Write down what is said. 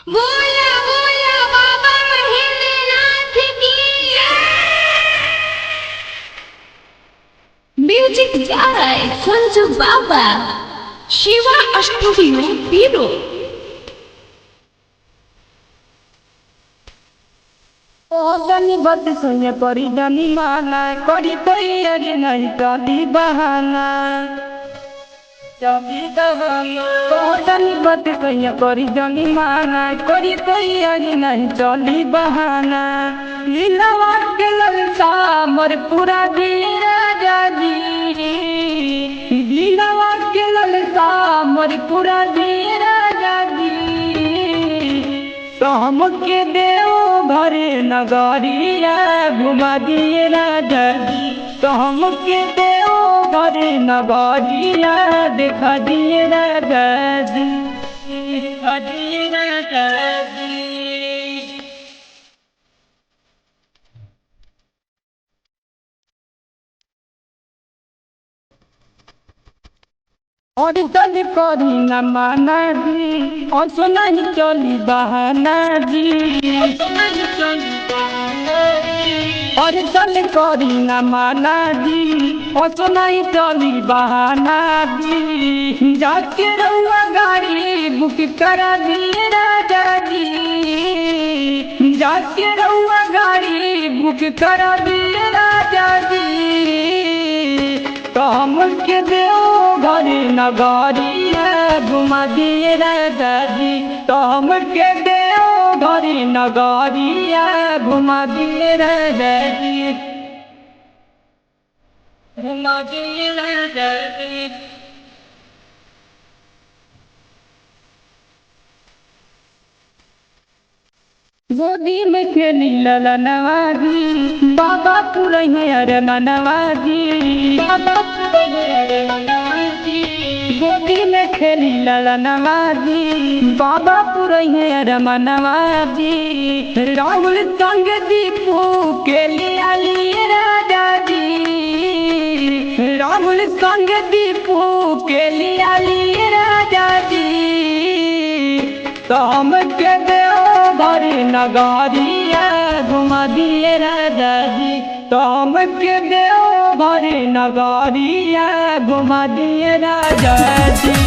बोला बोला बाबा महेंद्रनाथ की म्यूजिक जाय संजू बाबा शिवा स्टूडियो बीरो ओदनी बद सुने परी जानी माना करी तैयारी नहीं चली बहाना चली बहाना ओदनी बद सुने परी जानी माना करी तैयारी नहीं चली बहाना लीलावा के ललसा मोर पूरा दीरा जाजी लीलावा के ललसा मोर पूरा दीरा जाजी तो हमके देव भरे नगरिया घुमा दिए राजा जी तो हमके देव भरे नगरिया देखा दिए राजा जी देखा दिए राजा जी। और चली करी न माना जी और सुना ही चली बहाना जी और चल करी न माना जी और सुना ही चली बहाना जी जाके रहुआ गाड़ी बुक करा दिए राजा जी जाके रहुआ गाड़ी बुक करा दिए राजा जी तो हमके देव घरे नगरिया घुमा दिए राजा जी तो हमके देव घरे नगरिया घुमा दिए राजा जी घुमा दिए राजा जी। गोदी में खेली लला नवाजी बाबा पुरई है अरे नवाजी बाबा पुरई है अरे नवाजी गोदी में खेली लला नवाजी बाबा पुरई है अरे नवाजी राहुल संग दीपू के लिया लिए राजा जी राहुल संग दीपू के लिया लिए राजा जी तो हमके देव भरे नगरिया घुमा दिए राजा जी तो हमके देव भरे नगरिया घुमा दिए राजा जी।